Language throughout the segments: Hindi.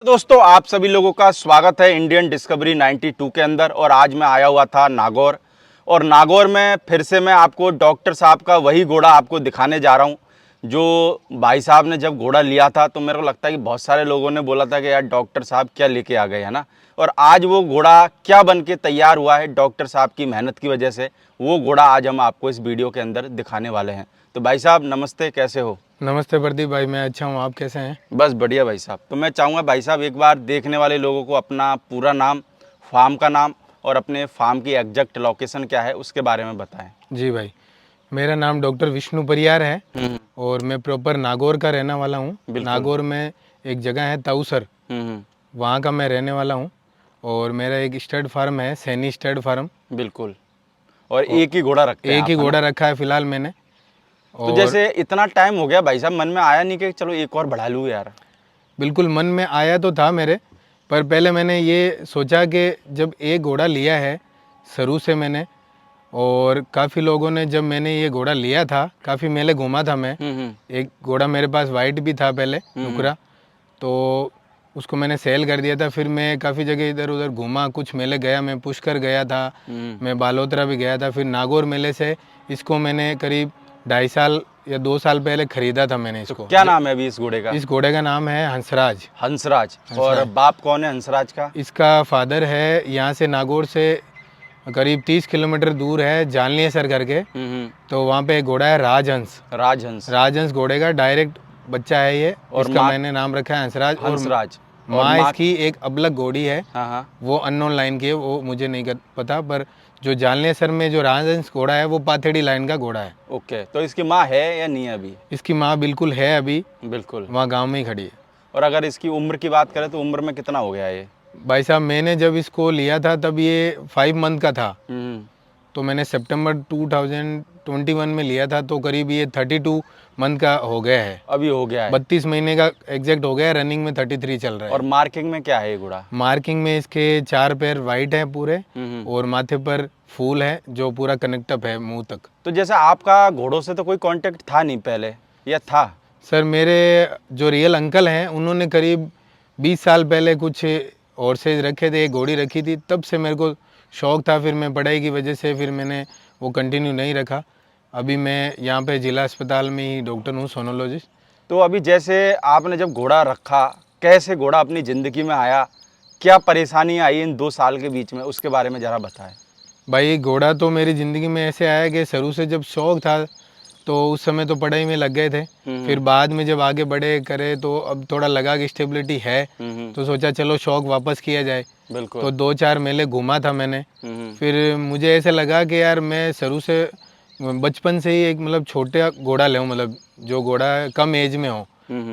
दोस्तों आप सभी लोगों का स्वागत है इंडियन डिस्कवरी 92 के अंदर। और आज मैं आया हुआ था नागौर, और नागौर में फिर से मैं आपको डॉक्टर साहब का वही घोड़ा आपको दिखाने जा रहा हूं जो भाई साहब ने जब घोड़ा लिया था तो मेरे को लगता है कि बहुत सारे लोगों ने बोला था कि यार डॉक्टर साहब क्या लेके आ गए, है ना। और आज वो घोड़ा क्या बन के तैयार हुआ है डॉक्टर साहब की मेहनत की वजह से, वो घोड़ा आज हम आपको इस वीडियो के अंदर दिखाने वाले हैं। तो भाई साहब नमस्ते, कैसे हो? नमस्ते प्रदीप भाई, मैं अच्छा हूँ। आप कैसे हैं? बस बढ़िया भाई साहब। तो मैं चाहूँगा भाई साहब एक बार देखने वाले लोगों को अपना पूरा नाम, फार्म का नाम और अपने फार्म की एग्जैक्ट लोकेशन क्या है उसके बारे में बताएं। जी भाई, मेरा नाम डॉक्टर विष्णु परियार है और मैं प्रॉपर नागौर का रहने वाला हूँ। नागौर में एक जगह है ताऊसर, वहाँ का मैं रहने वाला हूँ। और मेरा एक स्टड फार्म है, सैनी स्टड फार्म। बिल्कुल। और एक ही घोड़ा रखते हैं एक आप, ही है ना? घोड़ा रखा है फिलहाल मैंने। तो जैसे इतना टाइम हो गया भाई साहब, मन में आया नहीं कि चलो एक और बढ़ा लूँ यार? बिल्कुल मन में आया तो था मेरे, पर पहले मैंने ये सोचा कि जब एक घोड़ा लिया है शुरू से मैंने, और काफ़ी लोगों ने, जब मैंने ये घोड़ा लिया था काफ़ी मेले घूमा था मैं। एक घोड़ा मेरे पास वाइट भी था पहले, नुकरा, तो उसको मैंने सेल कर दिया था। फिर मैं काफ़ी जगह इधर उधर घूमा, कुछ मेले गया, मैं पुष्कर गया था, मैं बालोतरा भी गया था। फिर नागौर मेले से इसको मैंने करीब 2.5 साल या 2 साल पहले ख़रीदा था मैंने इसको। क्या नाम है अभी इस घोड़े का? इस घोड़े का नाम है हंसराज। हंसराज। और बाप कौन है हंसराज का? इसका फादर है यहाँ से नागौर से करीब 30 किलोमीटर दूर है, जानलियासर करके। तो वहाँ पे एक घोड़ा है राजहंस। राजहंस घोड़े का डायरेक्ट बच्चा है ये, और इसका मैंने नाम रखा है हंसराज। हंसराज। और माँ इसकी एक अबलग घोड़ी है, हाँ। वो अननोन लाइन की है, वो मुझे नहीं पता। पर जो जानलियासर में जो राजहंस घोड़ा है वो पाथेड़ी लाइन का घोड़ा है। ओके, तो इसकी माँ है या नहीं है अभी? इसकी माँ बिल्कुल है, अभी बिल्कुल वहाँ गाँव में ही खड़ी है। और अगर इसकी उम्र की बात करें तो उम्र में कितना हो गया ये? भाई साहब मैंने जब इसको लिया था तब ये 5 मंथ का था। तो मैंने सितंबर 2021 में लिया था, तो करीब ये 32 मंथ का हो गया है। अभी हो गया है 32 महीने का एग्जैक्ट हो गया है, रनिंग में 33 चल रहा है। और मार्किंग में क्या है ये घोड़ा? मार्किंग में इसके 4 पैर वाइट है पूरे, और माथे पर फूल है जो पूरा कनेक्टअप है मुंह तक। तो जैसे आपका घोड़ों से तो कोई कांटेक्ट था नहीं पहले, या था? सर मेरे जो रियल अंकल हैं उन्होंने करीब 20 साल पहले कुछ हॉर्सेज रखे थे, एक घोड़ी रखी थी, तब से मेरे को शौक़ था। फिर मैं पढ़ाई की वजह से फिर मैंने वो कंटिन्यू नहीं रखा। अभी मैं यहाँ पे जिला अस्पताल में ही डॉक्टर हूँ, सोनोलॉजिस्ट। तो अभी जैसे आपने जब घोड़ा रखा, कैसे घोड़ा अपनी ज़िंदगी में आया, क्या परेशानी आई इन 2 साल के बीच में, उसके बारे में ज़रा बताएं। भाई घोड़ा तो मेरी ज़िंदगी में ऐसे आया कि शुरू से जब शौक़ था तो उस समय तो पढ़ाई में लग गए थे। फिर बाद में जब आगे बढ़े करे तो अब थोड़ा लगा कि स्टेबिलिटी है, तो सोचा चलो शौक़ वापस किया जाए। बिल्कुल। तो 2-4 मेले घूमा था मैंने। फिर मुझे ऐसे लगा कि यार मैं शुरू से बचपन से ही एक मतलब छोटा घोड़ा ले, मतलब जो घोड़ा कम एज में हो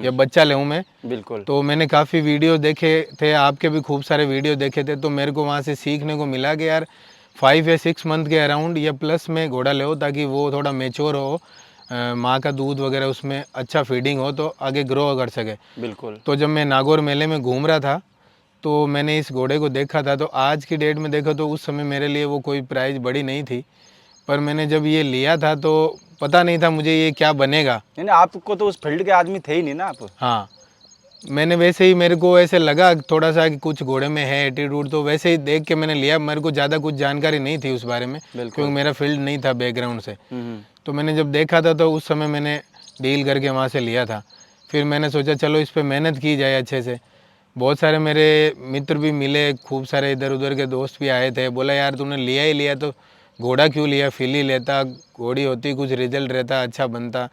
या बच्चा ले मैं। बिल्कुल। तो मैंने काफ़ी वीडियो देखे थे, आपके भी खूब सारे वीडियो देखे थे, तो मेरे को वहाँ से सीखने को मिला कि यार 5 या 6 मंथ के अराउंड या प्लस में घोड़ा ले, ताकि वो थोड़ा मेच्योर हो, माँ का दूध वगैरह उसमें अच्छा फीडिंग हो, तो आगे ग्रो कर सके। बिल्कुल। तो जब मैं नागौर मेले में घूम रहा था तो मैंने इस घोड़े को देखा था। तो आज की डेट में देखा तो उस समय मेरे लिए वो कोई प्राइस बड़ी नहीं थी, पर मैंने जब ये लिया था तो पता नहीं था मुझे ये क्या बनेगा। नहीं, आपको तो उस फील्ड के आदमी थे ही नहीं ना आप। हाँ, मैंने वैसे ही, मेरे को ऐसे लगा थोड़ा सा कि कुछ घोड़े में है एटीट्यूड, तो वैसे ही देख के मैंने लिया। मेरे को ज़्यादा कुछ जानकारी नहीं थी उस बारे में, क्योंकि मेरा फील्ड नहीं था बैकग्राउंड से। तो मैंने जब देखा था तो उस समय मैंने डील करके वहाँ से लिया था। फिर मैंने सोचा चलो इस पर मेहनत की जाए अच्छे से। बहुत सारे मेरे मित्र भी मिले, खूब सारे इधर उधर के दोस्त भी आए थे, बोला यार तूने लिया ही लिया तो घोड़ा क्यों लिया, फील ही लेता, घोड़ी होती कुछ रिजल्ट रहता, अच्छा बनता।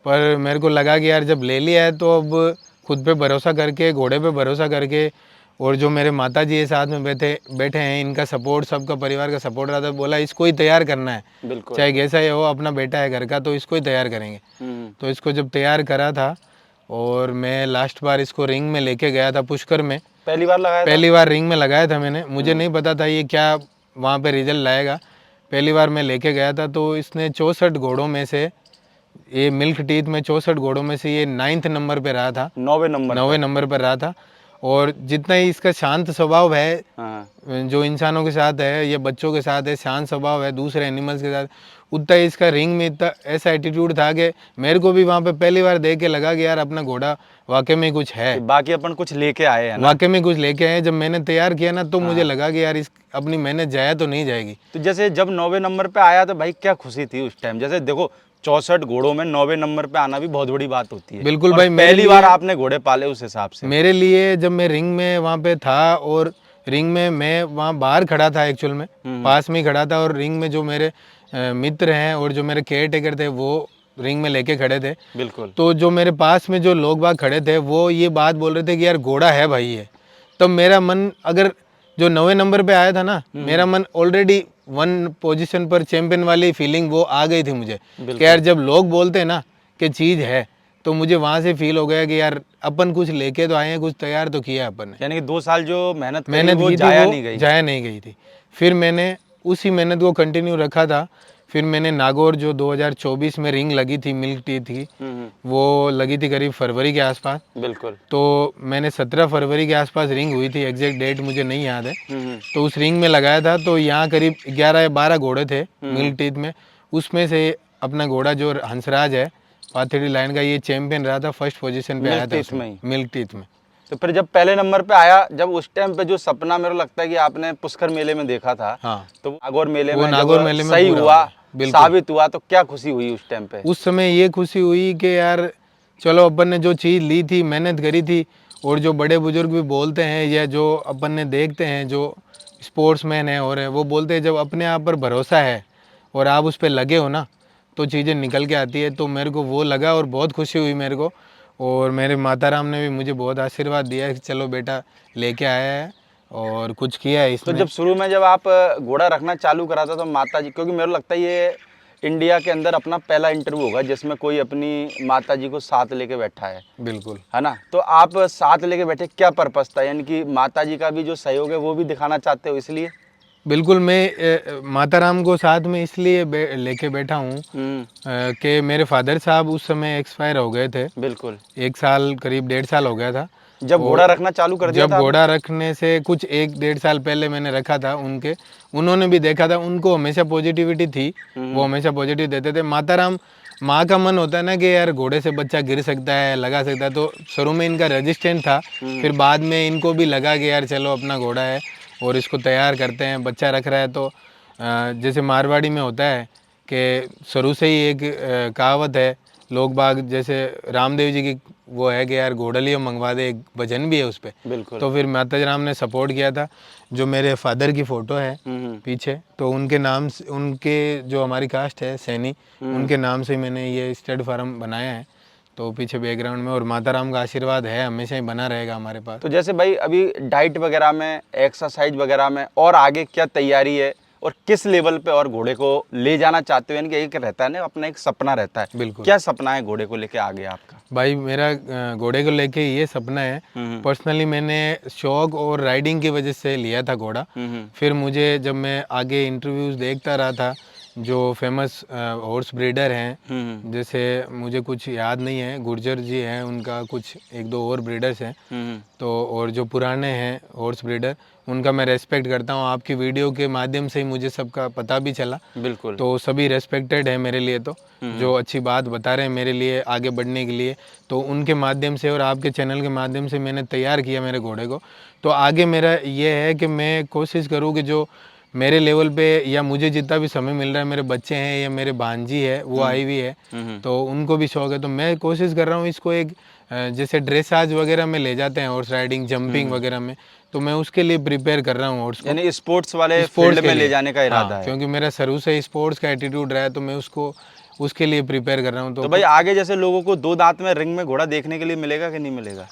पर मेरे को लगा कि यार जब ले लिया है तो अब खुद पे भरोसा करके, घोड़े पे भरोसा करके, और जो मेरे माता जी साथ में बैठे हैं, इनका सपोर्ट, सबका परिवार का सपोर्ट रहा, था बोला इसको ही तैयार करना है। बिल्कुल। चाहे कैसा ही हो, अपना बेटा है घर का, तो इसको ही तैयार करेंगे। तो इसको जब तैयार करा था, और मैं लास्ट बार इसको रिंग में लेके गया था पुष्कर में। पहली बार लगाया था? पहली बार रिंग में लगाया था मैंने, मुझे नहीं पता था ये क्या वहाँ पे रिजल्ट लाएगा। पहली बार मैं लेके गया था तो इसने 64 घोड़ों में से, ये मिल्क टीथ में 64 घोड़ों में से ये 9th नंबर पे रहा था, 9वें नंबर 9वें नंबर पर रहा था। और जितना ही इसका शांत स्वभाव है, हाँ, जो इंसानों के साथ है या बच्चों के साथ है, शांत स्वभाव है दूसरे एनिमल्स के साथ, उतना ही इसका रिंग में इतना ऐसा एटीट्यूड था कि मेरे को भी वहाँ पे पहली बार देख के लगा कि यार अपना घोड़ा वाकई में कुछ है, कि बाकी अपन कुछ लेके आए हैं ना। वाकई में कुछ लेके आए। जब मैंने तैयार किया ना तो मुझे लगा कि यार इस अपनी मेहनत जाया तो नहीं जाएगी। तो जैसे जब 9वें नंबर पे आया तो भाई क्या खुशी थी उस टाइम? जैसे देखो 64 घोड़ों में 9वें नंबर पे आना भी बहुत बड़ी बात होती है। बिल्कुल और भाई, मेरे पहली लिए- बार आपने घोड़े पाले उस हिसाब से। मेरे लिए जब मैं रिंग में वहाँ पे था और रिंग में मैं वहाँ बाहर खड़ा था एक्चुअल में, पास में ही खड़ा था, और रिंग में जो मेरे मित्र हैं और जो मेरे केयर टेकर थे वो रिंग में लेके खड़े थे। बिल्कुल। तो जो मेरे पास में जो लोग बाग खड़े थे वो ये बात बोल रहे थे कि यार घोड़ा है भाई ये। तब मेरा मन, अगर जो 9वें नंबर पे आया था ना, मेरा मन ऑलरेडी 1 पोजीशन पर चैंपियन वाली फीलिंग वो आ गई थी मुझे कि यार जब लोग बोलते हैं ना कि चीज़ है, तो मुझे वहाँ से फील हो गया कि यार अपन कुछ लेके तो आए हैं, कुछ तैयार तो किया है अपन ने। यानी कि 2 साल जो मेहनत मेहनत वो की थी जाया वो नहीं गई। जाया नहीं गई थी। फिर मैंने उसी मेहनत को कंटिन्यू रखा था। फिर मैंने नागौर जो 2024 में रिंग लगी थी मिल्क टी थी, वो लगी थी करीब फरवरी के आसपास। बिल्कुल। तो मैंने 17 फरवरी के आसपास रिंग हुई थी, एग्जैक्ट डेट मुझे नहीं याद है। तो उस रिंग में लगाया था, तो यहाँ करीब 11 या 12 घोड़े थे मिल्क टीथ में। उसमें से अपना घोड़ा जो हंसराज है पाथेड़ी लाइन का, ये चैंपियन रहा था, फर्स्ट पोजीशन पे आया था टीथ में ही। मिल्क टीथ में। तो फिर जब पहले नंबर पे आया, जब उस टाइम पे जो सपना मेरे को लगता है कि आपने पुष्कर मेले में देखा था, हाँ, तो नागौर मेले वो में नागौर जब मेले में सही पूरा हुआ, हो गया। बिल्कुल। साबित हुआ, तो क्या खुशी हुई उस टाइम पे? उस समय ये खुशी हुई कि यार चलो अपन ने जो चीज़ ली थी, मेहनत करी थी, और जो बड़े बुजुर्ग भी बोलते हैं या जो अपन ने देखते हैं जो स्पोर्ट्समैन है और है, वो बोलते हैं जब अपने आप पर भरोसा है और आप उस पर लगे हो ना तो चीज़ें निकल के आती है। तो मेरे को वो लगा और बहुत खुशी हुई मेरे को। और मेरे माता राम ने भी मुझे बहुत आशीर्वाद दिया कि चलो बेटा लेके आया है और कुछ किया है तो इसने। जब शुरू में जब आप घोड़ा रखना चालू करा था तो माता जी, क्योंकि मेरे को लगता है ये इंडिया के अंदर अपना पहला इंटरव्यू होगा जिसमें कोई अपनी माता जी को साथ लेके बैठा बिल्कुल। है ना? तो आप साथ लेके बैठे, क्या पर्पस था? यानी कि माता जी का भी जो सहयोग है वो भी दिखाना चाहते हो इसलिए? बिल्कुल, मैं माता राम को साथ में इसलिए लेके बैठा हूँ कि मेरे फादर साहब उस समय एक्सपायर हो गए थे। बिल्कुल। 1 साल करीब 1.5 साल हो गया था। जब घोड़ा रखना चालू कर दिया जब था घोड़ा रखने से कुछ 1-1.5 साल पहले मैंने रखा था उनके, उन्होंने भी देखा था, उनको हमेशा पॉजिटिविटी थी, वो हमेशा पॉजिटिव देते थे। माता राम, माँ का मन होता है ना कि यार घोड़े से बच्चा गिर सकता है, लगा सकता है, तो शुरू में इनका रेजिस्टेंट था। फिर बाद में इनको भी लगा कि यार चलो अपना घोड़ा है और इसको तैयार करते हैं, बच्चा रख रहा है। तो जैसे मारवाड़ी में होता है कि शुरू से ही एक कहावत है, लोग बाग जैसे रामदेव जी की वो है कि यार घोड़ा लियो मंगवा दे, एक भजन भी है उस पर। बिल्कुल। तो फिर माता राम ने सपोर्ट किया था। जो मेरे फादर की फ़ोटो है पीछे, तो उनके नाम से, उनके जो हमारी कास्ट है सैनी, उनके नाम से मैंने ये स्टड फार्म बनाया है। तो पीछे बैकग्राउंड में, और माता राम का आशीर्वाद है हमेशा ही बना रहेगा हमारे पास। तो जैसे भाई अभी डाइट वगैरह में, एक्सरसाइज वगैरह में और आगे क्या तैयारी है और किस लेवल पे और घोड़े को ले जाना चाहते हो? यानी कि एक रहता है ना अपना एक सपना रहता है, बिल्कुल। क्या सपना है घोड़े को लेके आगे आपका? भाई मेरा घोड़े को लेके ये सपना है, पर्सनली मैंने शौक और राइडिंग की वजह से लिया था घोड़ा। फिर मुझे जब मैं आगे इंटरव्यूज़ देखता रहा था, जो फेमस हॉर्स ब्रीडर हैं, जैसे मुझे कुछ याद नहीं है, गुर्जर जी हैं, उनका कुछ 1-2 और ब्रीडर्स हैं, तो और जो पुराने हैं हॉर्स ब्रीडर, उनका मैं रेस्पेक्ट करता हूँ। आपकी वीडियो के माध्यम से ही मुझे सबका पता भी चला। बिल्कुल। तो सभी रेस्पेक्टेड है मेरे लिए, तो जो अच्छी बात बता रहे हैं मेरे लिए आगे बढ़ने के लिए, तो उनके माध्यम से और आपके चैनल के माध्यम से मैंने तैयार किया मेरे घोड़े को। तो आगे मेरा ये है कि मैं कोशिश करूँ कि जो मेरे लेवल पे या मुझे जितना भी समय मिल रहा है, मेरे बच्चे हैं या मेरे भांजी है वो आई हुई है, तो उनको भी शौक है, तो मैं कोशिश कर रहा हूँ इसको एक जैसे ड्रेसाज वगैरह में ले जाते हैं हॉर्स राइडिंग, जंपिंग वगैरह में, तो मैं उसके लिए प्रिपेयर कर रहा हूँ हॉर्स को। यानी स्पोर्ट्स वाले फील्ड में ले जाने का इरादा हाँ, है। क्योंकि मेरा शुरू से स्पोर्ट्स का एटीट्यूड रहा है, तो मैं उसको उसके लिए प्रिपेयर कर रहा हूँ। तो भाई आगे जैसे लोगों को 2 दांत में रिंग में घोड़ा देखने के लिए मिलेगा कि नहीं मिलेगा?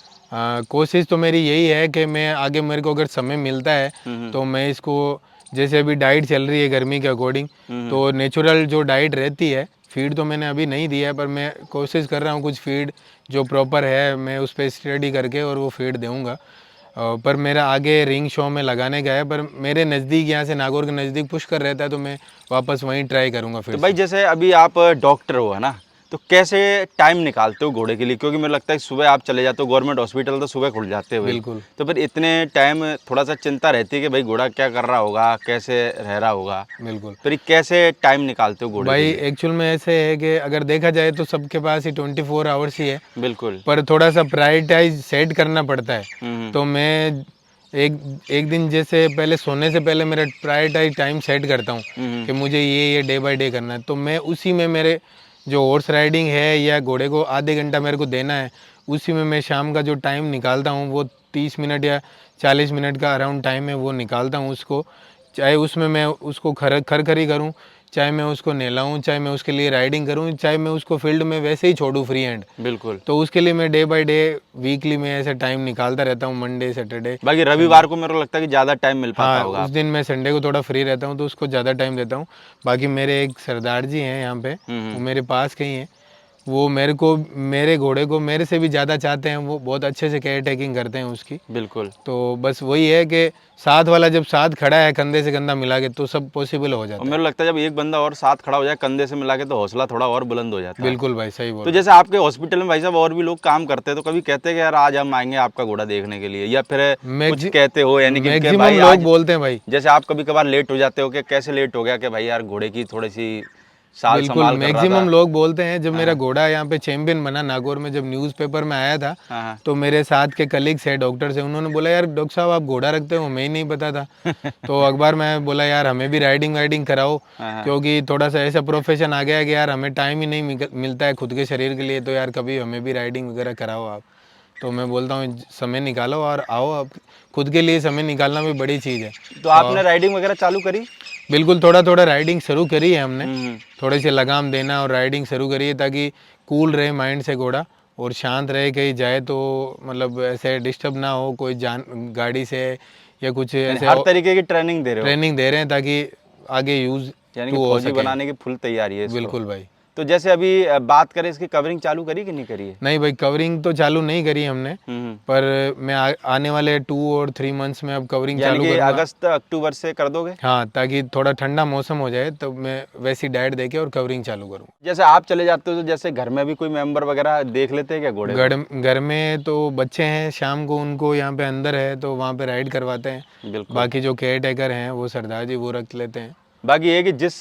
कोशिश तो मेरी यही है कि मैं आगे, मेरे को अगर समय मिलता है तो मैं इसको, जैसे अभी डाइट चल रही है गर्मी के अकॉर्डिंग, तो नेचुरल जो डाइट रहती है, फीड तो मैंने अभी नहीं दिया है, पर मैं कोशिश कर रहा हूँ कुछ फीड जो प्रॉपर है मैं उस पर स्टडी करके और वो फीड दूँगा। पर मेरा आगे रिंग शो में लगाने का है, पर मेरे नज़दीक, यहाँ से नागौर के नज़दीक पुष्कर रहता है, तो मैं वापस वहीं ट्राई करूँगा फिर तो भाई जैसे अभी आप डॉक्टर हो, है ना? तो कैसे टाइम निकालते हो घोड़े के लिए, क्योंकि मुझे लगता है सुबह आप चले जाते हो गवर्नमेंट हॉस्पिटल तो सुबह खुल जाते हो, बिल्कुल। तो फिर इतने टाइम थोड़ा सा चिंता रहती है कि भाई घोड़ा क्या कर रहा होगा, कैसे रह रहा होगा, बिल्कुल फिर कैसे टाइम निकालते हो घोड़े के भाई, लिए? एक्चुअल में ऐसे है कि अगर देखा जाए तो सबके पास ही 24 आवर्स ही है, बिल्कुल। पर थोड़ा सा प्रायोरिटाइज सेट करना पड़ता है। हम्म। तो मैं एक एक दिन जैसे पहले सोने से पहले मेरा प्रायोरिटाइज टाइम सेट करता हूँ हम्म। कि मुझे ये डे बाय डे करना है। तो मैं उसी में मेरे जो हॉर्स राइडिंग है या घोड़े को आधे घंटा मेरे को देना है, उसी में मैं शाम का जो टाइम निकालता हूँ वो 30 मिनट या 40 मिनट का अराउंड टाइम है वो निकालता हूँ उसको। चाहे उसमें मैं उसको खरखरी करूँ, चाहे मैं उसको नहलाऊँ, चाहे मैं उसके लिए राइडिंग करूँ, चाहे मैं उसको फील्ड में वैसे ही छोड़ूँ फ्री हैंड। बिल्कुल। तो उसके लिए मैं डे बाय डे वीकली में ऐसे टाइम निकालता रहता हूँ, मंडे सैटरडे। बाकी रविवार को मेरे को लगता है कि ज़्यादा टाइम मिल पाता हाँ, होगा उस दिन मैं संडे को थोड़ा फ्री रहता हूँ तो उसको ज़्यादा टाइम देता हूँ। बाकी मेरे एक सरदार जी हैं यहाँ पे, वो मेरे पास कहीं हैं, वो मेरे घोड़े को मेरे से भी ज़्यादा चाहते हैं, वो बहुत अच्छे से केयर टेकिंग करते हैं उसकी। बिल्कुल। तो बस वही है कि साथ वाला जब साथ खड़ा है कंधे से कंधा मिला के तो सब पॉसिबल हो और जाता मेरे को लगता है जब एक बंदा और साथ खड़ा हो जाए कंधे से मिला के तो हौसला थोड़ा और बुलंद हो जाता है। है। बिल्कुल भाई, सही बोल तो रहे जैसे आपके हॉस्पिटल में भाई साहब और भी लोग काम करते हैं तो कभी कहते हैं कि यार आज हम आएंगे आपका घोड़ा देखने के लिए, या फिर कुछ कहते हो यानी कि मैक्सिमम भाई लोग आज बोलते हैं भाई। जैसे आप कभी कभार लेट हो जाते हो कि कैसे लेट हो गया कि भाई यार घोड़े की थोड़ी सी साल बिल्कुल, संभाल कर रहा था? मैक्सिमम लोग बोलते हैं। जब मेरा हाँ घोड़ा यहाँ पे चैंपियन बना नागौर में, जब न्यूज़पेपर में आया था, हाँ तो मेरे साथ के कलीग्स है डॉक्टर से, उन्होंने बोला यार डॉक्टर साहब आप घोड़ा रखते हो, हमें ही नहीं पता था। तो अखबार में बोला यार हमें भी राइडिंग वाइडिंग कराओ, हाँ क्योंकि थोड़ा सा ऐसा प्रोफेशन आ गया है कि यार हमें टाइम ही नहीं मिलता है खुद के शरीर के लिए, तो यार कभी हमें भी राइडिंग वगैरह कराओ आप। तो मैं बोलता हूँ समय निकालो और आओ, आप खुद के लिए समय निकालना भी बड़ी चीज़ है। तो आपने राइडिंग वगैरह चालू करी? बिल्कुल, थोड़ा थोड़ा राइडिंग शुरू करी है हमने, हम्म। थोड़े से लगाम देना और राइडिंग शुरू करी है ताकि कूल रहे माइंड से घोड़ा और शांत रहे, कहीं जाए तो मतलब ऐसे डिस्टर्ब ना हो कोई जान गाड़ी से या कुछ ऐसे। हर तरीके की ट्रेनिंग दे रहे हो? ट्रेनिंग दे रहे हैं ताकि आगे यूज यानी कि टू हो फौजी सके। बनाने की फुल तैयारी है इसको। बिल्कुल भाई। तो जैसे अभी बात करें इसकी कवरिंग चालू करी कि नहीं करी है? नहीं भाई, कवरिंग तो चालू नहीं करी हमने, पर मैं आने वाले 2 और 3 मंथ्स में अब कवरिंग यानी चालू कि करूंगा। अगस्त अक्टूबर से कर दोगे? हाँ, ताकि थोड़ा ठंडा मौसम हो जाए तो मैं वैसी डाइट देके और कवरिंग चालू करूँ। जैसे आप चले जाते हो तो जैसे घर में भी कोई मेंबर वगैरह देख लेते हैं क्या घोड़े को? घर में तो बच्चे हैं, शाम को उनको यहाँ पे अंदर है तो वहाँ पे राइड करवाते हैं। बिल्कुल। बाकी जो केयर टेकर हैं वो सरदार जी वो रख लेते हैं। बाकी ये कि जिस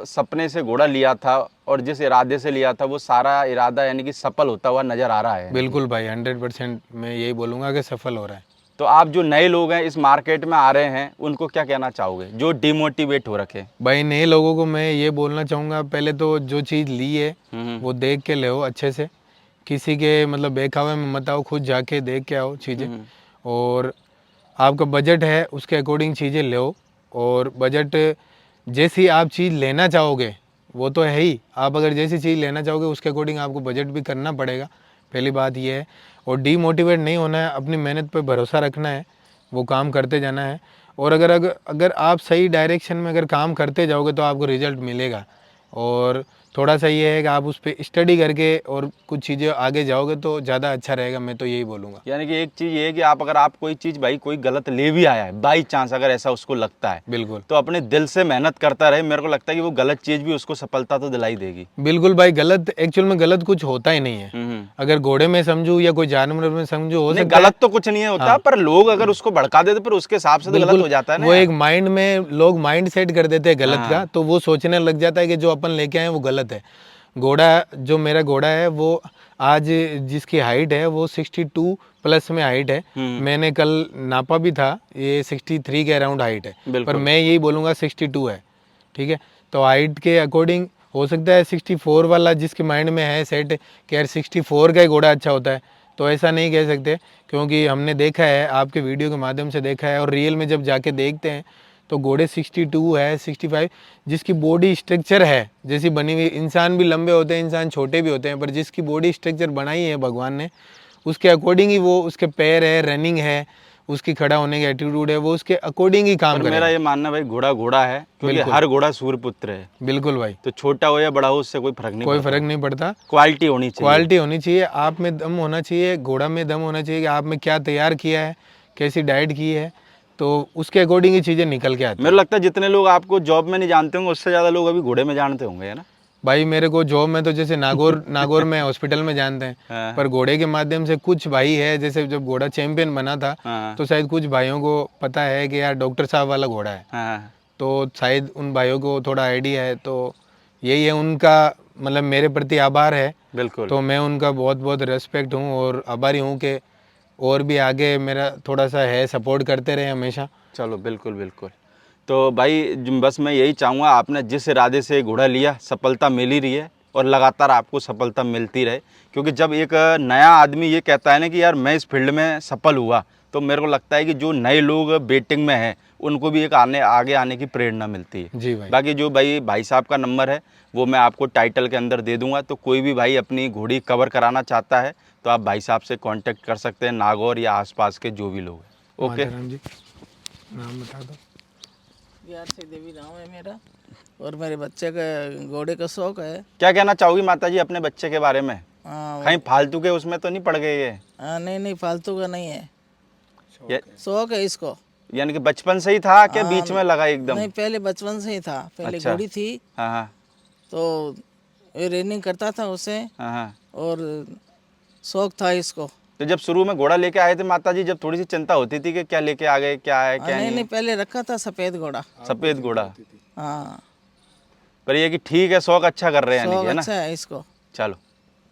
सपने से घोड़ा लिया था और जिस इरादे से लिया था वो सारा इरादा यानी कि सफल होता हुआ नजर आ रहा है। बिल्कुल भाई, 100% मैं यही बोलूँगा कि सफल हो रहा है। तो आप जो नए लोग हैं इस मार्केट में आ रहे हैं उनको क्या कहना चाहोगे जो डिमोटिवेट हो रखे? भाई नए लोगों को मैं ये बोलना चाहूँगा, पहले तो जो चीज़ ली है वो देख के ले अच्छे से, किसी के मतलब बेखावे में मत आओ, खुद जाके देख के आओ चीज़ें। और आपका बजट है उसके अकॉर्डिंग चीज़ें लो, और बजट जैसी आप चीज़ लेना चाहोगे वो तो है ही, आप अगर जैसी चीज़ लेना चाहोगे उसके अकॉर्डिंग आपको बजट भी करना पड़ेगा, पहली बात ये है। और डीमोटिवेट नहीं होना है, अपनी मेहनत पे भरोसा रखना है, वो काम करते जाना है। और अगर आप सही डायरेक्शन में अगर काम करते जाओगे तो आपको रिजल्ट मिलेगा। और थोड़ा सा ये है कि आप उस पर स्टडी करके और कुछ चीज़ें आगे जाओगे तो ज़्यादा अच्छा रहेगा, मैं तो यही बोलूँगा। यानी कि एक चीज़ ये है कि आप कोई चीज़ भाई कोई गलत ले भी आया है बाई चांस अगर ऐसा उसको लगता है, बिल्कुल तो अपने दिल से मेहनत करता रहे, मेरे को लगता है कि वो गलत चीज़ भी उसको सफलता तो दिलाई देगी। बिल्कुल भाई, गलत एक्चुअल में गलत कुछ होता ही नहीं है। अगर घोड़े में समझू या कोई जानवर में समझू हो नहीं, सकता है। गलत तो कुछ नहीं होता, पर लोग अगर उसको भड़का देते फिर उसके हिसाब से तो गलत हो जाता है ना वो यार। एक माइंड में लोग माइंड सेट कर देते हैं गलत का, तो वो सोचने लग जाता है कि जो अपन लेके आए वो गलत है। घोड़ा जो मेरा घोड़ा है वो आज जिसकी हाइट है वो 62 प्लस में हाइट है। मैंने कल नापा भी था, ये 63 के अराउंड हाइट है, पर मैं यही बोलूँगा 62 है। ठीक है, तो हाइट के अकॉर्डिंग हो सकता है 64 वाला जिसके माइंड में है सेट कि यार 64 का ही घोड़ा अच्छा होता है, तो ऐसा नहीं कह सकते, क्योंकि हमने देखा है, आपके वीडियो के माध्यम से देखा है, और रियल में जब जाके देखते हैं तो घोड़े 62 है, 65 जिसकी बॉडी स्ट्रक्चर है जैसी बनी हुई। इंसान भी लंबे होते हैं, इंसान छोटे भी होते हैं, पर जिसकी बॉडी स्ट्रक्चर बनाई है भगवान ने उसके अकॉर्डिंग ही वो, उसके पैर है, रनिंग है, उसकी खड़ा होने की एटीट्यूड है, वो उसके अकॉर्डिंग ही काम करेगा। मेरा ये मानना भाई घोड़ा घोड़ा है, क्योंकि हर घोड़ा सूर्यपुत्र है। बिल्कुल भाई, तो छोटा हो या बड़ा हो उससे कोई फर्क नहीं पड़ता। क्वालिटी होनी चाहिए। क्वालिटी होनी चाहिए, आप में दम होना चाहिए, घोड़ा में दम होना चाहिए कि आप में क्या तैयार किया है, कैसी डाइट की है, तो उसके अकॉर्डिंग ही चीज़ें निकल के आती हैं। मेरे लगता है जितने लोग आपको जॉब में नहीं जानते होंगे उससे ज़्यादा लोग अभी घोड़े में जानते होंगे, है ना? भाई मेरे को जॉब में तो जैसे नागौर में हॉस्पिटल में जानते हैं, हाँ। पर घोड़े के माध्यम से कुछ भाई है, जैसे जब घोड़ा चैंपियन बना था हाँ। तो शायद कुछ भाइयों को पता है कि यार डॉक्टर साहब वाला घोड़ा है, हाँ तो शायद उन भाइयों को थोड़ा आइडिया है। तो यही है उनका, मतलब मेरे प्रति आभार है। बिल्कुल। तो मैं उनका बहुत बहुत रेस्पेक्ट हूँ और आभारी हूँ कि और भी आगे मेरा थोड़ा सा है, सपोर्ट करते रहे हमेशा। चलो बिल्कुल बिल्कुल। तो भाई बस मैं यही चाहूँगा, आपने जिस इरादे से घोड़ा लिया सफलता मिल ही रही है और लगातार आपको सफलता मिलती रहे, क्योंकि जब एक नया आदमी ये कहता है ना कि यार मैं इस फील्ड में सफल हुआ, तो मेरे को लगता है कि जो नए लोग बेटिंग में हैं उनको भी एक आगे आने की प्रेरणा मिलती है। जी भाई। बाकी जो भाई साहब का नंबर है वो मैं आपको टाइटल के अंदर दे दूंगा, तो कोई भी भाई अपनी घोड़ी कवर कराना चाहता है तो आप भाई साहब से कांटेक्ट कर सकते हैं, नागौर या आसपास के जो भी लोग हैं। ओके माताराम जी, नाम बता दो। बिहार से देवी नाम है मेरा, और मेरे बच्चे का घोड़े का शौक है। क्या कहना चाहोगी माता जी अपने बच्चे के बारे में? हाँ, कहीं फालतू के उसमें तो नहीं पड़ गए ये? नहीं नहीं, फालतू का नहीं है, ये- शौक है इसको। यानी कि बचपन से ही था कि बीच में लगा एकदम? नहीं, पहले बचपन से ही था, पहले अच्छा। घोड़ी थी हाँ हाँ तो ये रनिंग करता था उसे, हाँ हाँ। और शौक था इसको। तो जब शुरू में घोड़ा लेके आए थे माता जी, जब थोड़ी सी चिंता होती थी कि क्या लेके आ गए, क्या है क्या नहीं नहीं? नहीं, पहले रखा था सफेद घोड़ा। सफेद घोड़ा। हाँ, पर ये कि ठीक है, शौक अच्छा कर रहे हैं यानी शौक कि, है ना? अच्छा है इसको। चलो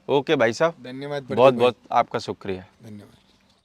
ओके भाई साहब, धन्यवाद। बहुत बहुत आपका शुक्रिया। धन्यवाद।